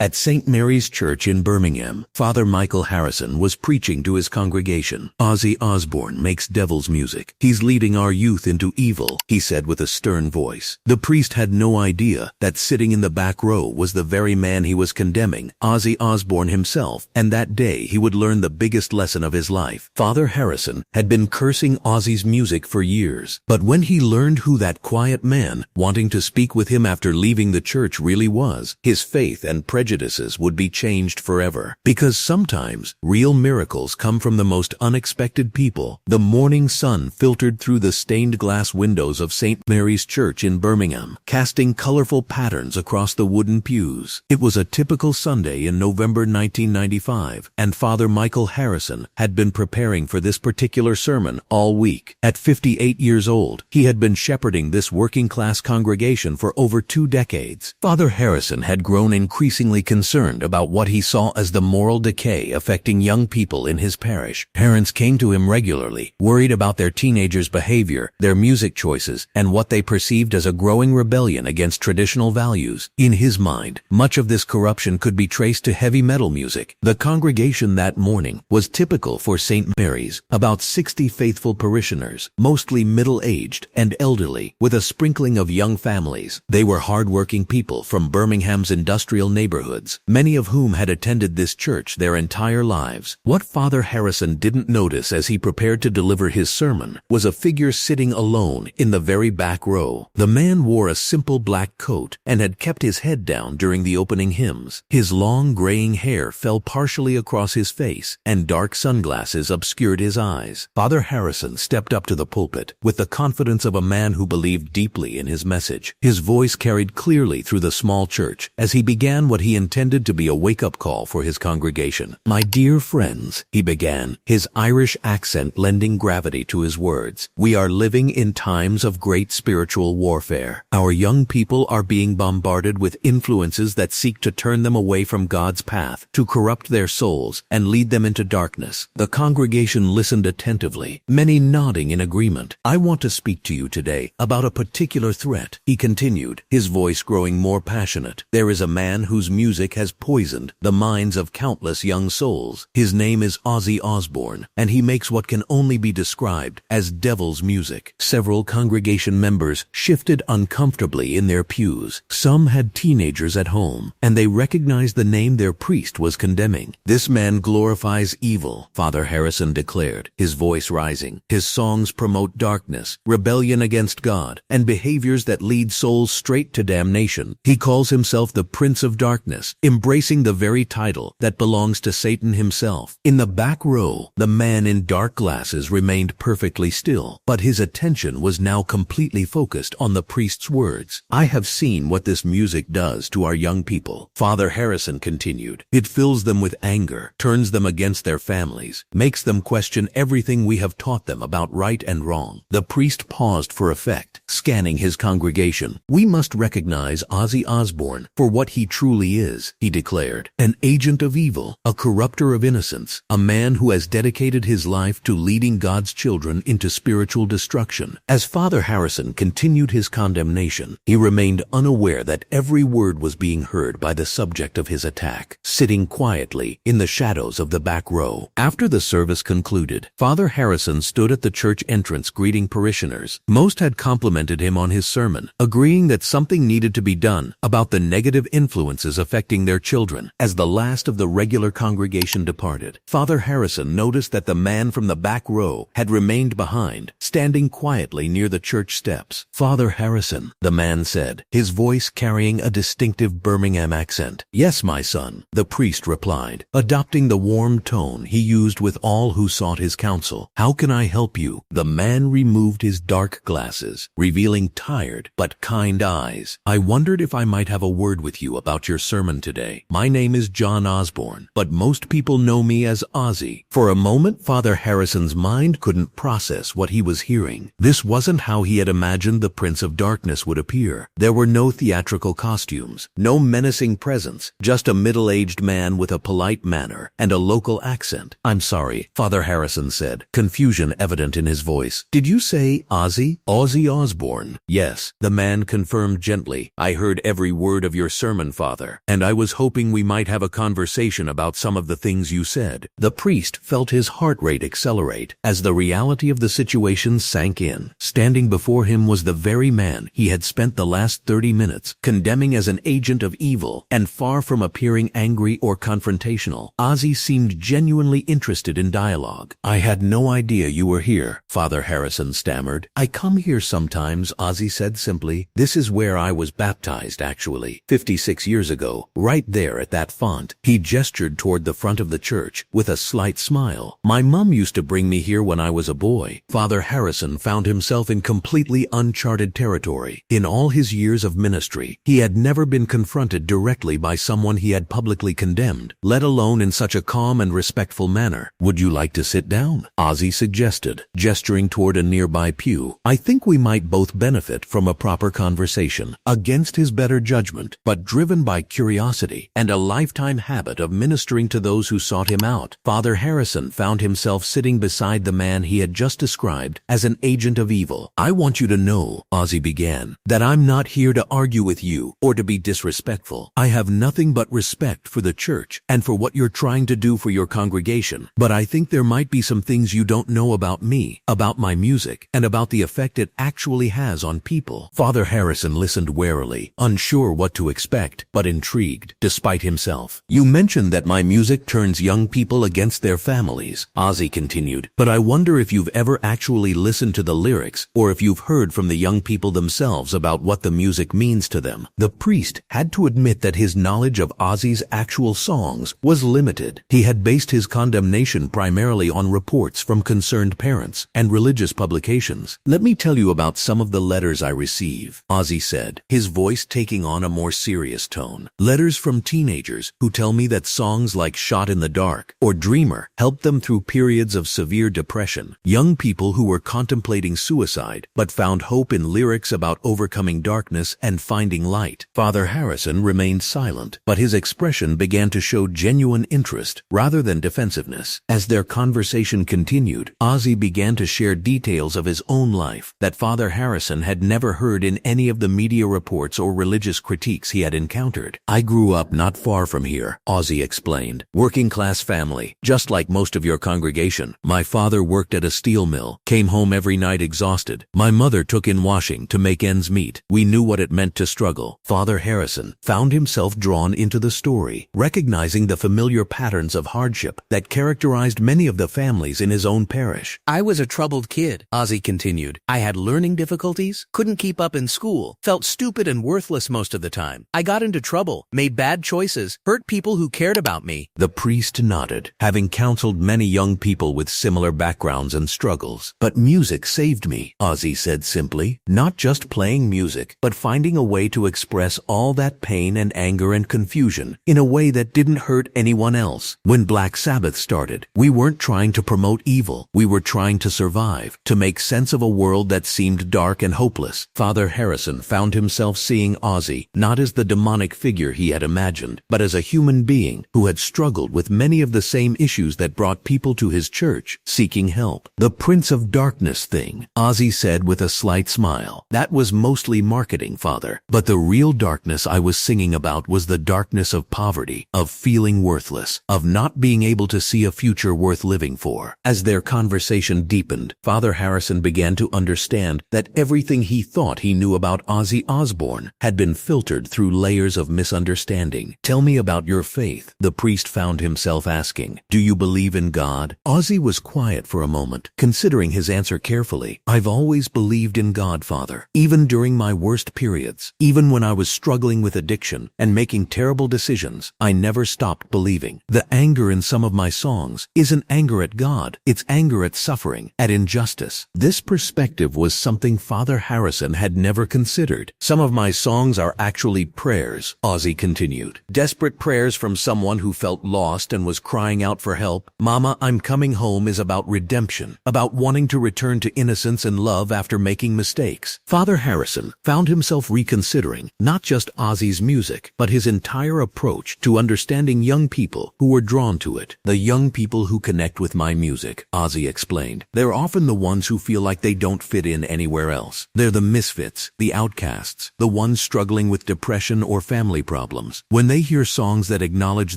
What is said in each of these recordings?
At St. Mary's Church in Birmingham, Father Michael Harrison was preaching to his congregation. Ozzy Osbourne makes devil's music. He's leading our youth into evil, he said with a stern voice. The priest had no idea that sitting in the back row was the very man he was condemning, Ozzy Osbourne himself, and that day he would learn the biggest lesson of his life. Father Harrison had been cursing Ozzy's music for years, but when he learned who that quiet man, wanting to speak with him after leaving the church really was, his faith and prejudices would be changed forever. Because sometimes real miracles come from the most unexpected people. The morning sun filtered through the stained glass windows of St. Mary's Church in Birmingham, casting colorful patterns across the wooden pews. It was a typical Sunday in November 1995, and Father Michael Harrison had been preparing for this particular sermon all week. At 58 years old, he had been shepherding this working-class congregation for over 2 decades. Father Harrison had grown increasingly concerned about what he saw as the moral decay affecting young people in his parish. Parents came to him regularly, worried about their teenagers' behavior, their music choices, and what they perceived as a growing rebellion against traditional values. In his mind, much of this corruption could be traced to heavy metal music. The congregation that morning was typical for St. Mary's, about 60 faithful parishioners, mostly middle-aged and elderly, with a sprinkling of young families. They were hard-working people from Birmingham's industrial neighborhoods, many of whom had attended this church their entire lives. What Father Harrison didn't notice as he prepared to deliver his sermon was a figure sitting alone in the very back row. The man wore a simple black coat and had kept his head down during the opening hymns. His long graying hair fell partially across his face, and dark sunglasses obscured his eyes. Father Harrison stepped up to the pulpit with the confidence of a man who believed deeply in his message. His voice carried clearly through the small church as he began what he intended to be a wake-up call for his congregation. "My dear friends," he began, his Irish accent lending gravity to his words, "we are living in times of great spiritual warfare. Our young people are being bombarded with influences that seek to turn them away from God's path, to corrupt their souls and lead them into darkness." The congregation listened attentively, many nodding in agreement. "I want to speak to you today about a particular threat," he continued, his voice growing more passionate. "There is a man whose music has poisoned the minds of countless young souls. His name is Ozzy Osbourne, and he makes what can only be described as devil's music." Several congregation members shifted uncomfortably in their pews. Some had teenagers at home, and they recognized the name their priest was condemning. "This man glorifies evil," Father Harrison declared, his voice rising. "His songs promote darkness, rebellion against God, and behaviors that lead souls straight to damnation. He calls himself the Prince of Darkness, embracing the very title that belongs to Satan himself." In the back row, the man in dark glasses remained perfectly still, but his attention was now completely focused on the priest's words. "I have seen what this music does to our young people," Father Harrison continued. "It fills them with anger, turns them against their families, makes them question everything we have taught them about right and wrong." The priest paused for effect, scanning his congregation. "We must recognize Ozzy Osbourne for what he truly is," he declared. "An agent of evil, a corrupter of innocence, a man who has dedicated his life to leading God's children into spiritual destruction." As Father Harrison continued his condemnation, he remained unaware that every word was being heard by the subject of his attack, sitting quietly in the shadows of the back row. After the service concluded, Father Harrison stood at the church entrance greeting parishioners. Most had complimented him on his sermon, agreeing that something needed to be done about the negative influences affecting their children. As the last of the regular congregation departed, Father Harrison noticed that the man from the back row had remained behind, standing quietly near the church steps. "Father Harrison," the man said, his voice carrying a distinctive Birmingham accent. "Yes, my son," the priest replied, adopting the warm tone he used with all who sought his counsel. "How can I help you?" The man removed his dark glasses, revealing tired but kind eyes. "I wondered if I might have a word with you about your sermon today. My name is John Osbourne, but most people know me as Ozzy." For a moment, Father Harrison's mind couldn't process what he was hearing. This wasn't how he had imagined the Prince of Darkness would appear. There were no theatrical costumes, no menacing presence, just a middle-aged man with a polite manner and a local accent. "I'm sorry," Father Harrison said, confusion evident in his voice. "Did you say Ozzy? Ozzy Osbourne?" "Yes," the man confirmed gently. "I heard every word of your sermon, Father, and I was hoping we might have a conversation about some of the things you said." The priest felt his heart rate accelerate as the reality of the situation sank in. Standing before him was the very man he had spent the last 30 minutes condemning as an agent of evil, and far from appearing angry or confrontational, Ozzy seemed genuinely interested in dialogue. "I had no idea you were here," Father Harrison stammered. "I come here sometimes," Ozzy said simply. "This is where I was baptized, actually, 56 years ago, right there at that font." He gestured toward the front of the church with a slight smile. "My mom used to bring me here when I was a boy." Father Harrison found himself in completely uncharted territory. In all his years of ministry, he had never been confronted directly by someone he had publicly condemned, let alone in such a calm and respectful manner. "Would you like to sit down?" Ozzy suggested, gesturing toward a nearby pew. "I think we might both benefit from a proper conversation." Against his better judgment, but driven by curiosity and a lifetime habit of ministering to those who sought him out, Father Harrison found himself sitting beside the man he had just described as an agent of evil. "I want you to know," Ozzy began, "that I'm not here to argue with you or to be disrespectful. I have nothing but respect for the church and for what you're trying to do for your congregation. But I think there might be some things you don't know about me, about my music, and about the effect it actually has on people." Father Harrison listened warily, unsure what to expect, but intrigued, despite himself. "You mentioned that my music turns young people against their families," Ozzy continued, "but I wonder if you've ever actually listened to the lyrics, or if you've heard from the young people themselves about what the music means to them." The priest had to admit that his knowledge of Ozzy's actual songs was limited. He had based his condemnation primarily on reports from concerned parents and religious publications. "Let me tell you about some of the letters I receive," Ozzy said, his voice taking on a more serious tone. "Letters from teenagers who tell me that songs like Shot in the Dark or Dreamer helped them through periods of severe depression. Young people who were contemplating suicide but found hope in lyrics about overcoming darkness and finding light." Father Harrison remained silent, but his expression began to show genuine interest rather than defensiveness. As their conversation continued, Ozzy began to share details of his own life that Father Harrison had never heard in any of the media reports or religious critiques he had encountered. "I grew up not far from here," Ozzy explained. "Working-class family, just like most of your congregation. My father worked at a steel mill, came home every night exhausted. My mother took in washing to make ends meet. We knew what it meant to struggle." Father Harrison found himself drawn into the story, recognizing the familiar patterns of hardship that characterized many of the families in his own parish. "I was a troubled kid," Ozzy continued. "I had learning difficulties, couldn't keep up in school, felt stupid and worthless most of the time. I got into trouble, made bad choices, hurt people who cared about me." The priest nodded, having counseled many young people with similar backgrounds and struggles. "But music saved me," Ozzy said simply. "Not just playing music, but finding a way to express all that pain and anger and confusion in a way that didn't hurt anyone else. When Black Sabbath started, we weren't trying to promote evil. We were trying to survive, to make sense of a world that seemed dark and hopeless." Father Harrison found himself seeing Ozzy not as the demonic figure he had imagined, but as a human being who had struggled with many of the same issues that brought people to his church, seeking help. "The Prince of Darkness thing," Ozzy said with a slight smile. "That was mostly marketing, Father. But the real darkness I was singing about was the darkness of poverty, of feeling worthless, of not being able to see a future worth living for." As their conversation deepened, Father Harrison began to understand that everything he thought he knew about Ozzy Osbourne had been filtered through layers of misunderstanding. "Tell me about your faith," the priest found himself asking. "Do you believe in God?" Ozzy was quiet for a moment, considering his answer carefully. "I've always believed in God, Father. Even during my worst periods, even when I was struggling with addiction and making terrible decisions, I never stopped believing. The anger in some of my songs isn't anger at God, it's anger at suffering, at injustice." This perspective was something Father Harrison had never considered. "Some of my songs are actually prayers," Ozzy continued. "Desperate prayers from someone who felt lost and was crying out for help. Mama, I'm Coming Home is about redemption, about wanting to return to innocence and love after making mistakes." Father Harrison found himself reconsidering not just Ozzy's music, but his entire approach to understanding young people who were drawn to it. "The young people who connect with my music," Ozzy explained. "They're often the ones who feel like they don't fit in anywhere else. They're the misfits, the outcasts, the ones struggling with depression or family problems. problems. When they hear songs that acknowledge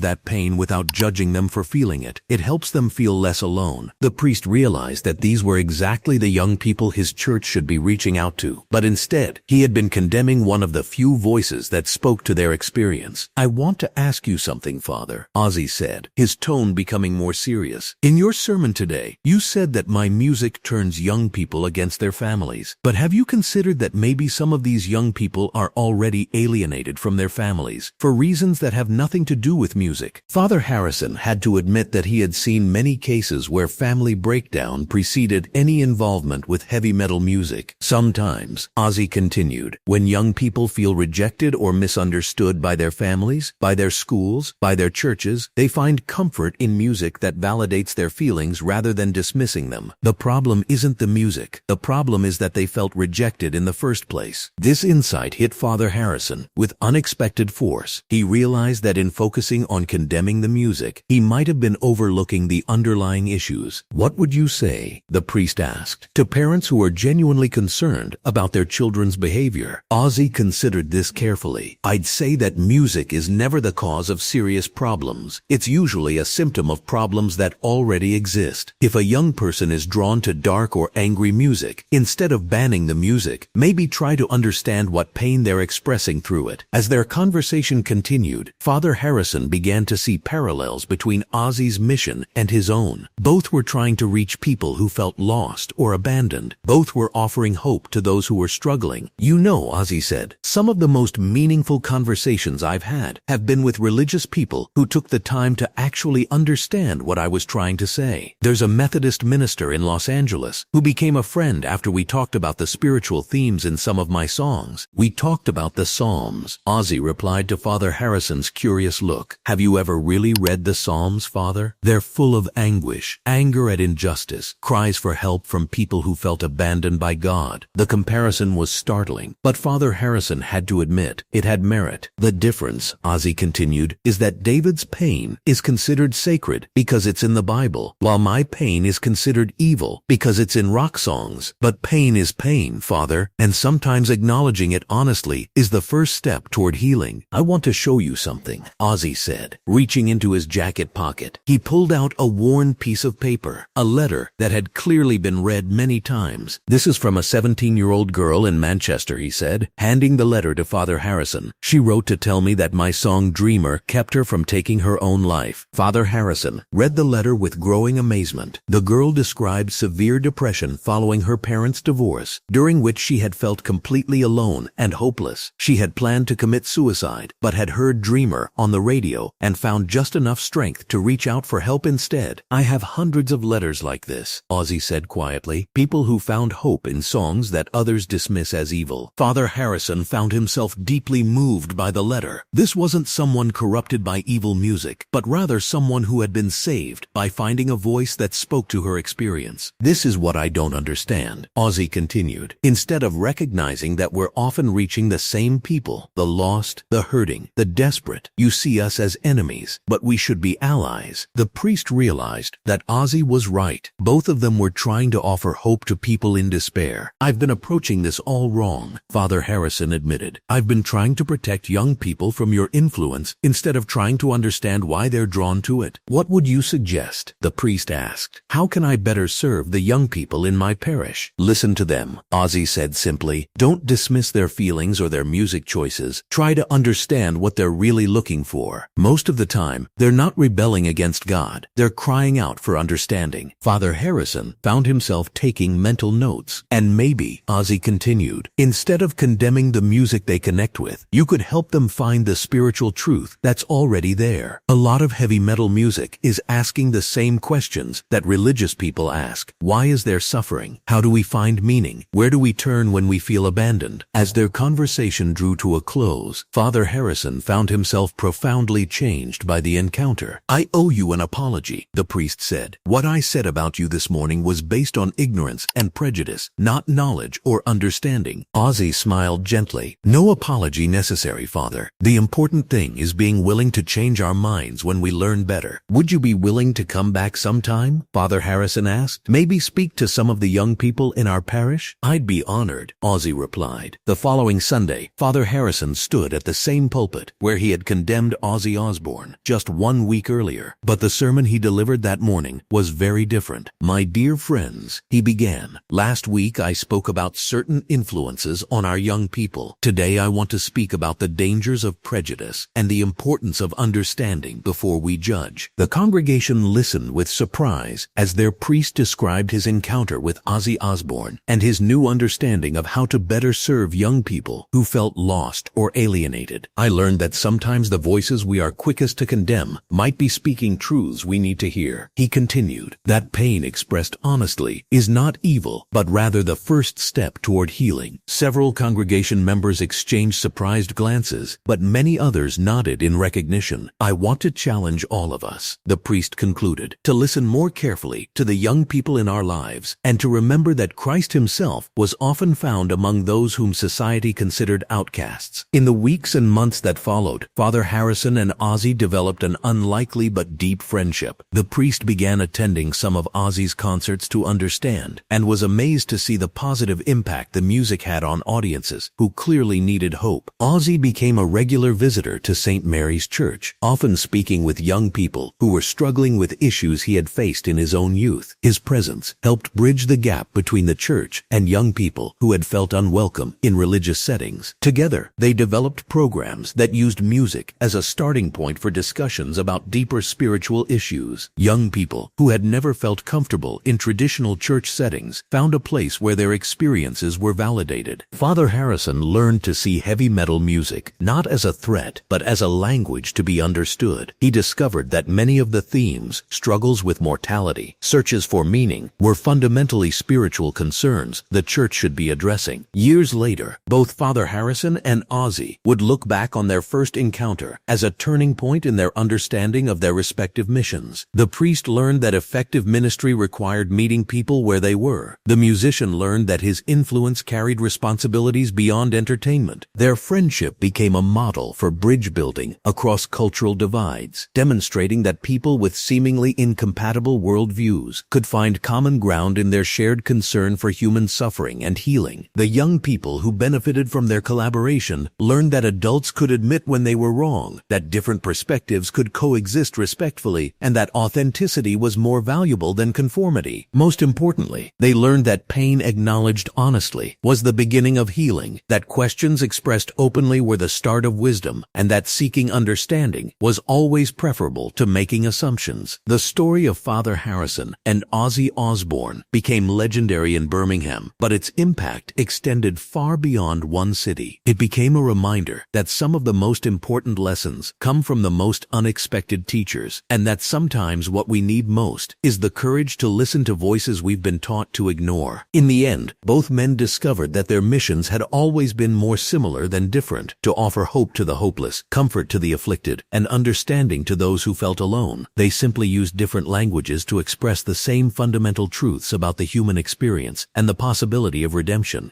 that pain without judging them for feeling it, it helps them feel less alone. The priest realized that these were exactly the young people his church should be reaching out to, but instead, he had been condemning one of the few voices that spoke to their experience. "I want to ask you something, Father," Ozzy said, his tone becoming more serious. "In your sermon today, you said that my music turns young people against their families. But have you considered that maybe some of these young people are already alienated from their families for reasons that have nothing to do with music?" Father Harrison had to admit that he had seen many cases where family breakdown preceded any involvement with heavy metal music. "Sometimes," Ozzy continued, "when young people feel rejected or misunderstood by their families, by their schools, by their churches, they find comfort in music that validates their feelings rather than dismissing them. The problem isn't the music. The problem is that they felt rejected in the first place." This insight hit Father Harrison with unexpected force. He realized that in focusing on condemning the music, he might have been overlooking the underlying issues. "What would you say," the priest asked, "to parents who are genuinely concerned about their children's behavior?" Ozzy considered this carefully. "I'd say that music is never the cause of serious problems. It's usually a symptom of problems that already exist. If a young person is drawn to dark or angry music, instead of banning the music, maybe try to understand what pain they're expressing through it." As their conversation continued, Father Harrison began to see parallels between Ozzy's mission and his own. Both were trying to reach people who felt lost or abandoned. Both were offering hope to those who were struggling. "You know," Ozzy said, "some of the most meaningful conversations I've had have been with religious people who took the time to actually understand what I was trying to say. There's a Methodist minister in Los Angeles who became a friend after we talked about the spiritual themes in some of my songs. We talked about the Psalms." Ozzy replied to Father Harrison's curious look. "Have you ever really read the Psalms, Father? They're full of anguish, anger at injustice, cries for help from people who felt abandoned by God." The comparison was startling, but Father Harrison had to admit it had merit. "The difference," Ozzy continued, "is that David's pain is considered sacred because it's in the Bible, while my pain is considered evil because it's in rock songs. But pain is pain, Father, and sometimes acknowledging it honestly is the first step toward healing. I want to show you something," Ozzy said, reaching into his jacket pocket. He pulled out a worn piece of paper, a letter that had clearly been read many times. "This is from a 17-year-old girl in Manchester," he said, handing the letter to Father Harrison. "She wrote to tell me that my song Dreamer kept her from taking her own life." Father Harrison read the letter with growing amazement. The girl described severe depression following her parents' divorce, during which she had felt completely alone and hopeless. She had planned to commit suicide, but had heard Dreamer on the radio and found just enough strength to reach out for help instead. "I have hundreds of letters like this," Ozzy said quietly, "people who found hope in songs that others dismiss as evil." Father Harrison found himself deeply moved by the letter. This wasn't someone corrupted by evil music, but rather someone who had been saved by finding a voice that spoke to her experience. "This is what I don't understand," Ozzy continued. "Instead of recognizing that we're often reaching the same people, the lost, the hurting, the desperate, you see us as enemies, but we should be allies." The priest realized that Ozzy was right. Both of them were trying to offer hope to people in despair. "I've been approaching this all wrong," Father Harrison admitted. "I've been trying to protect young people from your influence instead of trying to understand why they're drawn to it." "What would you suggest?" the priest asked. "How can I better serve the young people in my parish?" "Listen to them," Ozzy said simply. "Don't dismiss their feelings or their music choices. Try to understand what they're really looking for. Most of the time, they're not rebelling against God. They're crying out for understanding." Father Harrison found himself taking mental notes. "And maybe," Ozzy continued, "instead of condemning the music they connect with, you could help them find the spiritual truth that's already there. A lot of heavy metal music is asking the same questions that religious people ask. Why is there suffering? How do we find meaning? Where do we turn when we feel abandoned?" As their conversation drew to a close, Father Harrison found himself profoundly changed by the encounter. "I owe you an apology," the priest said. "What I said about you this morning was based on ignorance and prejudice, not knowledge or understanding." Ozzy smiled gently. "No apology necessary, Father. The important thing is being willing to change our minds when we learn better." "Would you be willing to come back sometime?" Father Harrison asked. "Maybe speak to some of the young people in our parish?" "I'd be honored," Ozzy replied. The following Sunday, Father Harrison stood at the same same pulpit where he had condemned Ozzy Osbourne just 1 week earlier. But the sermon he delivered that morning was very different. "My dear friends," he began, "last week I spoke about certain influences on our young people. Today I want to speak about the dangers of prejudice and the importance of understanding before we judge." The congregation listened with surprise as their priest described his encounter with Ozzy Osbourne and his new understanding of how to better serve young people who felt lost or alienated. "I learned that sometimes the voices we are quickest to condemn might be speaking truths we need to hear," he continued. "That pain expressed honestly is not evil, but rather the first step toward healing." Several congregation members exchanged surprised glances, but many others nodded in recognition. "I want to challenge all of us," the priest concluded, "to listen more carefully to the young people in our lives and to remember that Christ himself was often found among those whom society considered outcasts." In the weeks and months that followed, Father Harrison and Ozzy developed an unlikely but deep friendship. The priest began attending some of Ozzy's concerts to understand and was amazed to see the positive impact the music had on audiences who clearly needed hope. Ozzy became a regular visitor to St. Mary's Church, often speaking with young people who were struggling with issues he had faced in his own youth. His presence helped bridge the gap between the church and young people who had felt unwelcome in religious settings. Together, they developed programs that used music as a starting point for discussions about deeper spiritual issues. Young people who had never felt comfortable in traditional church settings found a place where their experiences were validated. Father Harrison learned to see heavy metal music not as a threat, but as a language to be understood. He discovered that many of the themes, struggles with mortality, searches for meaning, were fundamentally spiritual concerns the church should be addressing. Years later, both Father Harrison and Ozzy would look back on their first encounter as a turning point in their understanding of their respective missions. The priest learned that effective ministry required meeting people where they were. The musician learned that his influence carried responsibilities beyond entertainment. Their friendship became a model for bridge building across cultural divides, demonstrating that people with seemingly incompatible worldviews could find common ground in their shared concern for human suffering and healing. The young people who benefited from their collaboration learned that adults could admit when they were wrong, that different perspectives could coexist respectfully, and that authenticity was more valuable than conformity. Most importantly, they learned that pain acknowledged honestly was the beginning of healing, that questions expressed openly were the start of wisdom, and that seeking understanding was always preferable to making assumptions. The story of Father Harrison and Ozzy Osbourne became legendary in Birmingham, but its impact extended far beyond one city. It became a reminder that some of the most important lessons come from the most unexpected teachers, and that sometimes what we need most is the courage to listen to voices we've been taught to ignore. In the end, both men discovered that their missions had always been more similar than different: to offer hope to the hopeless, comfort to the afflicted, and understanding to those who felt alone. They simply used different languages to express the same fundamental truths about the human experience and the possibility of redemption.